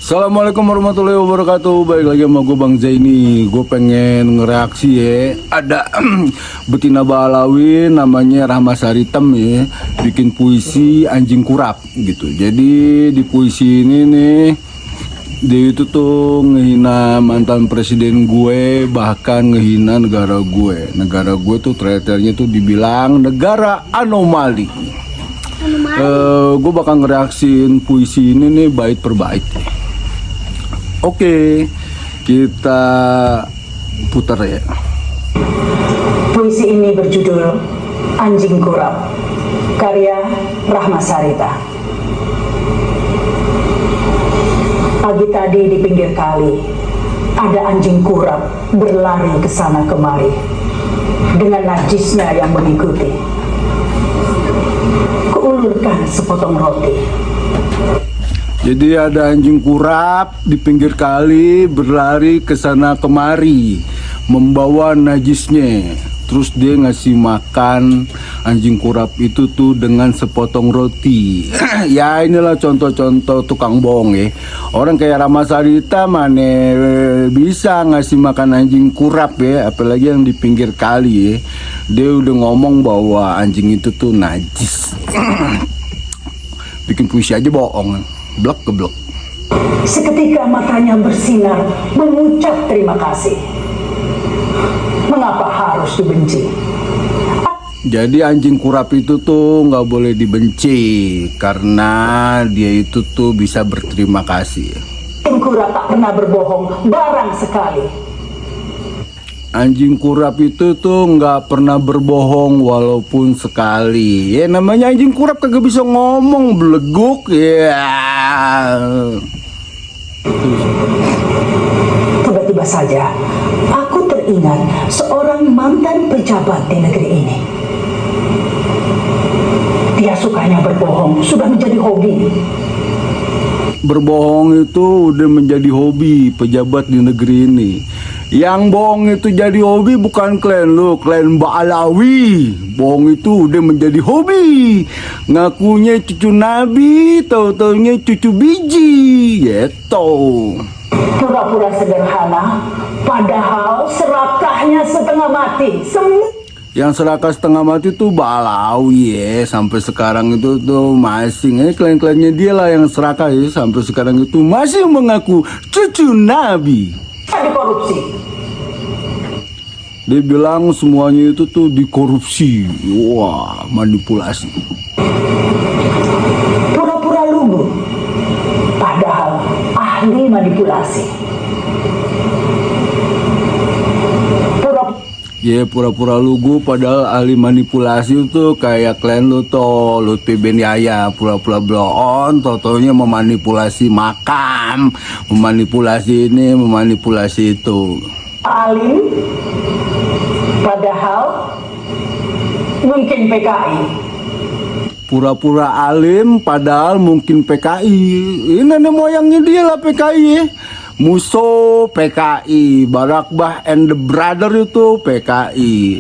Assalamualaikum warahmatullahi wabarakatuh. Baik lagi sama gue Bang Zaini. Gue pengen ngereaksi ya. Ada betina Balawi namanya Rahma Saritem ya, bikin puisi anjing kurap gitu. Jadi di puisi ini nih, dia itu tuh ngehina mantan presiden gue, bahkan ngehina negara gue. Negara gue tuh traitornya tuh dibilang negara anomali. Gue bakal ngereaksin puisi ini nih bait per bait. Oke, kita putar ya. Puisi ini berjudul Anjing Kurap, karya Rahma Sarita. Pagi tadi di pinggir kali, ada anjing kurap berlari ke sana kemari dengan najisnya yang mengikuti. Kuulurkan sepotong roti. Jadi ada anjing kurap di pinggir kali berlari ke sana kemari membawa najisnya. Terus dia ngasih makan anjing kurap itu tuh dengan sepotong roti. Ya inilah contoh-contoh tukang bohong ya. Orang kayak Rahma Sarita mana bisa ngasih makan anjing kurap ya, apalagi yang di pinggir kali ya. Dia udah ngomong bahwa anjing itu tuh najis. Bikin puisi aja bohong. Blok ke blok. Seketika matanya bersinar mengucap terima kasih. Mengapa harus dibenci? Jadi anjing kurap itu tuh nggak boleh dibenci karena dia itu tuh bisa berterima kasih. Anjing kurap tak pernah berbohong barang sekali. Anjing kurap itu tuh nggak pernah berbohong walaupun sekali. Ya namanya anjing kurap kagak bisa ngomong, beleguk ya. Tiba-tiba saja aku teringat seorang mantan pejabat di negeri ini. Dia sukanya berbohong, sudah menjadi hobi. Berbohong itu udah menjadi hobi pejabat di negeri ini. Yang bohong itu jadi hobi bukan klan lu, klan Balawi. Bohong itu udah menjadi hobi. Ngakunya cucu nabi, tau-taunya cucu biji, gitu. Pura-pura sederhana, padahal serakahnya setengah mati. Yang serakah setengah mati tuh Balawi ya. Sampai sekarang itu tuh masih klan-klannya dia lah yang serakah ya. Sampai sekarang itu masih mengaku cucu nabi. Dikorupsi. Dia bilang semuanya itu tuh dikorupsi. Wah, manipulasi. Pura-pura lugu, padahal ahli manipulasi. Pura-pura lugu padahal ahli manipulasi itu kayak klan lu tuh Lutfi Ben Yahya, pura-pura blon, totonya memanipulasi makam, memanipulasi ini, memanipulasi itu. Alim, padahal mungkin PKI. Pura-pura alim padahal mungkin PKI. Ini nenek moyangnya dia lah PKI ya. Musuh PKI, Barakbah and the Brother itu PKI,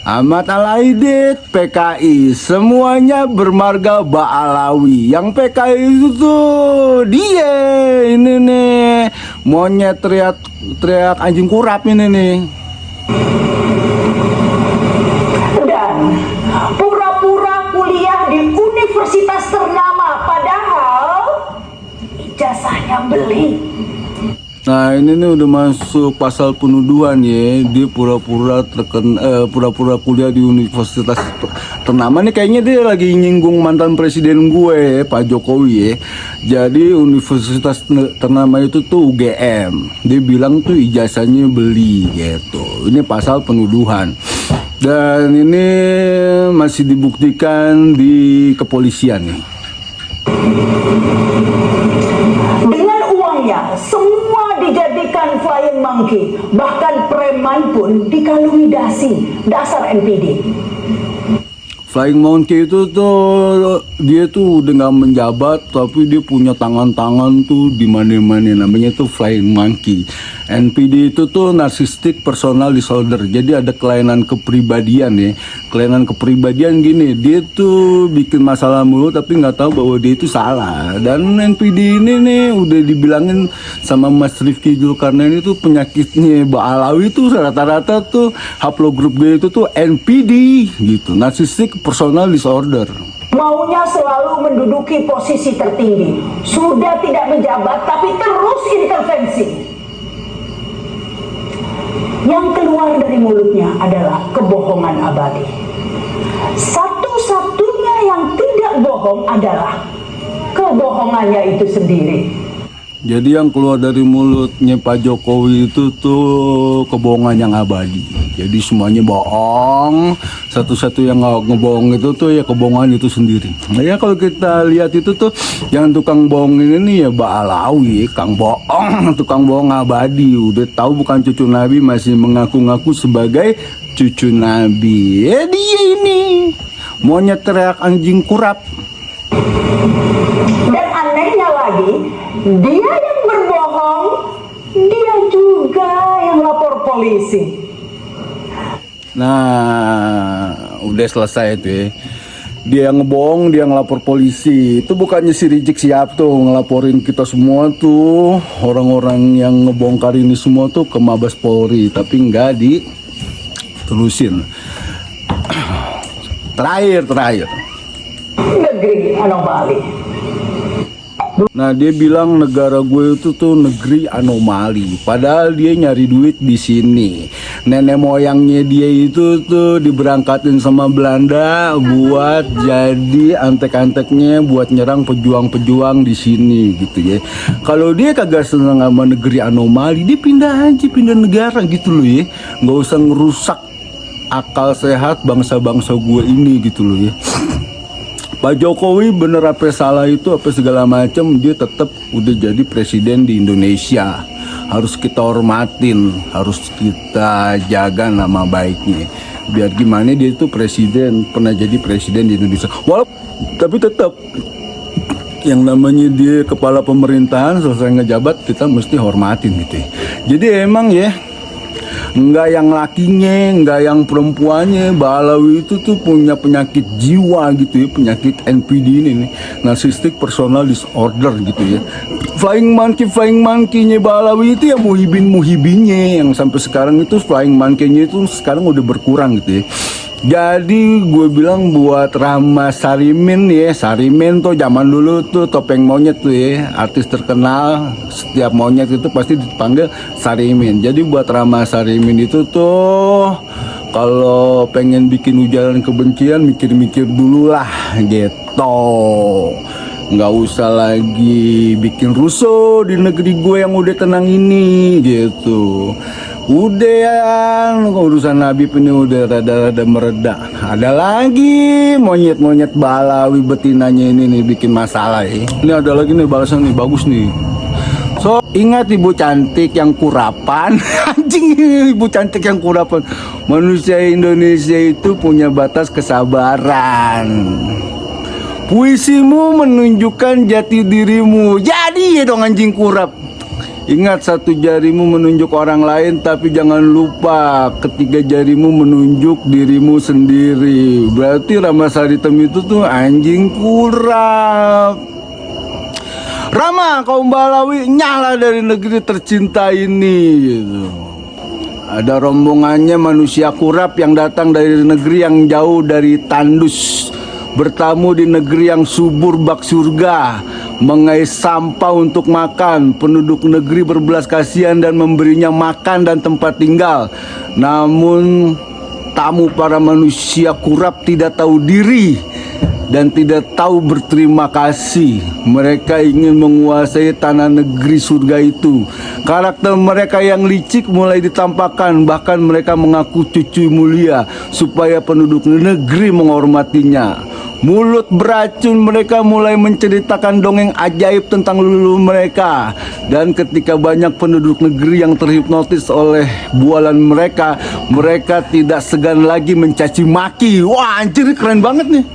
Ahmad Al-Aidid PKI, semuanya bermarga Balawi. Yang PKI itu tuh dia ini nih, monyet teriak anjing kurap ini nih. Dan pura-pura kuliah di universitas ternama, padahal ijazahnya beli. Nah ini nih udah masuk pasal penuduhan ya. Dia pura-pura pura-pura kuliah di universitas ternama nih. Kayaknya dia lagi nyinggung mantan presiden gue Pak Jokowi ya. Jadi universitas ternama itu tuh UGM. Dia bilang tuh ijazahnya beli gitu. Ini pasal penuduhan. Dan ini masih dibuktikan di kepolisian nih. Dengan uangnya semua dijadikan flying monkey, bahkan preman pun dikalungi dasar NPD. Flying Monkey itu tuh dia tuh udah nggak menjabat tapi dia punya tangan-tangan tuh di mana-mana, namanya tuh Flying Monkey. NPD itu tuh narcissistic personal disorder. Jadi ada kelainan kepribadian ya. Kelainan kepribadian gini, dia tuh bikin masalah mulu tapi nggak tahu bahwa dia itu salah. Dan NPD ini nih udah dibilangin sama Mas Rifki Zulkarnain itu penyakitnya Mbak Alawi tuh rata-rata tuh haplogrup dia itu tuh NPD gitu, narcissistic personal disorder. Maunya selalu menduduki posisi tertinggi. Sudah tidak menjabat tapi terus intervensi. Yang keluar dari mulutnya adalah kebohongan abadi. Satu-satunya yang tidak bohong adalah kebohongannya itu sendiri. Jadi yang keluar dari mulutnya Pak Jokowi itu tuh kebohongan yang abadi. Jadi semuanya bohong. Satu-satu yang nggak ngebohong itu tuh ya kebohongan itu sendiri. Nah ya kalau kita lihat itu tuh yang tukang bohong ini nih ya Mbak Alawi, Kang bohong, tukang bohong abadi. Udah tahu bukan cucu Nabi masih mengaku-ngaku sebagai cucu Nabi. Ya dia ini maunya teriak anjing kurap. Dan anehnya lagi, dia yang berbohong, dia juga yang lapor polisi. Nah, udah selesai itu ya. Dia yang ngebohong, dia ngelapor polisi. Itu bukannya si Rizik siap tuh ngelaporin kita semua tuh, orang-orang yang ngebongkar ini semua tuh ke Mabes Polri, tapi nggak diterusin. Terakhir. Negeri anomali. Nah dia bilang negara gue itu tuh negeri anomali. Padahal dia nyari duit di sini. Nenek moyangnya dia itu tuh diberangkatin sama Belanda buat jadi antek-anteknya buat nyerang pejuang-pejuang di sini gitu ya. Kalau dia kagak senang sama negeri anomali, dia pindah aja, pindah negara gitu loh ya. Nggak usah ngerusak akal sehat bangsa-bangsa gue ini gitu loh ya. Pak Jokowi bener apa salah itu apa segala macam, dia tetap udah jadi presiden di Indonesia. Harus kita hormatin, harus kita jaga nama baiknya. Biar gimana dia itu presiden, pernah jadi presiden di Indonesia. Tapi tetap yang namanya dia kepala pemerintahan selesai ngejabat kita mesti hormatin gitu ya. Jadi emang ya nggak yang lakinya, nggak yang perempuannya. Mbak Alawi itu tuh punya penyakit jiwa gitu ya, penyakit NPD ini nih, narcissistic personal disorder gitu ya. Flying monkey-nya Mbak Alawi itu ya muhibinnya yang sampai sekarang itu flying monkey-nya itu sekarang udah berkurang gitu ya. Jadi gue bilang buat Rahma Sarimin ya, Sarimin tuh zaman dulu tuh topeng monyet tuh ya, artis terkenal, setiap monyet itu pasti dipanggil Sarimin. Jadi buat Rahma Sarimin itu tuh kalau pengen bikin ujaran kebencian mikir-mikir dulu lah gitu. Nggak usah lagi bikin rusuh di negeri gue yang udah tenang ini gitu. Udah urusan Habib ini udah rada-rada mereda. Ada lagi monyet-monyet Balawi betinanya ini nih bikin masalah ya. Ini ada lagi nih balasan nih, bagus nih. So ingat ibu cantik yang kurapan. Anjing, ibu cantik yang kurapan. Manusia Indonesia itu punya batas kesabaran. Puisimu menunjukkan jati dirimu. Jadi ya dong anjing kurap. Ingat, satu jarimu menunjuk orang lain, tapi jangan lupa ketiga jarimu menunjuk dirimu sendiri. Berarti Rama Saritem itu tuh anjing kurap. Rama, kaum Balawi, nyala dari negeri tercinta ini gitu. Ada rombongannya manusia kurap yang datang dari negeri yang jauh dari tandus, bertamu di negeri yang subur bak surga, mengais sampah untuk makan. Penduduk negeri berbelas kasihan dan memberinya makan dan tempat tinggal. Namun tamu para manusia kurap tidak tahu diri dan tidak tahu berterima kasih. Mereka ingin menguasai tanah negeri surga itu. Karakter mereka yang licik mulai ditampakkan. Bahkan mereka mengaku cucu mulia supaya penduduk negeri menghormatinya. Mulut beracun mereka mulai menceritakan dongeng ajaib tentang leluhur mereka. Dan ketika banyak penduduk negeri yang terhipnotis oleh bualan mereka, mereka tidak segan lagi mencaci maki. Wah anjir, keren banget nih.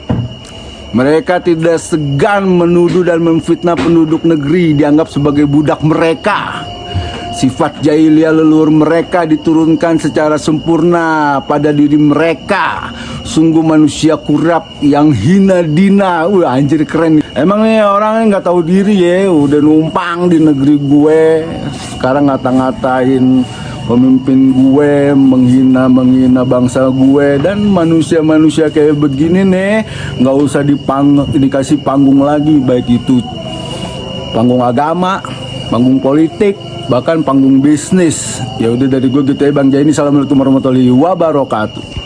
Mereka tidak segan menuduh dan memfitnah penduduk negeri, dianggap sebagai budak mereka. Sifat jahiliyah leluhur mereka diturunkan secara sempurna pada diri mereka. Sungguh manusia kurap yang hina dina. Anjir keren. Emang nih orang nggak tahu diri ya, udah numpang di negeri gue. Sekarang ngata-ngatain pemimpin gue, menghina bangsa gue, dan manusia-manusia kayak begini nih nggak usah dikasih panggung lagi, baik itu panggung agama, panggung politik, bahkan panggung bisnis. Ya udah dari gue gitu ya Bang Jaini. Assalamualaikum warahmatullahi wabarakatuh.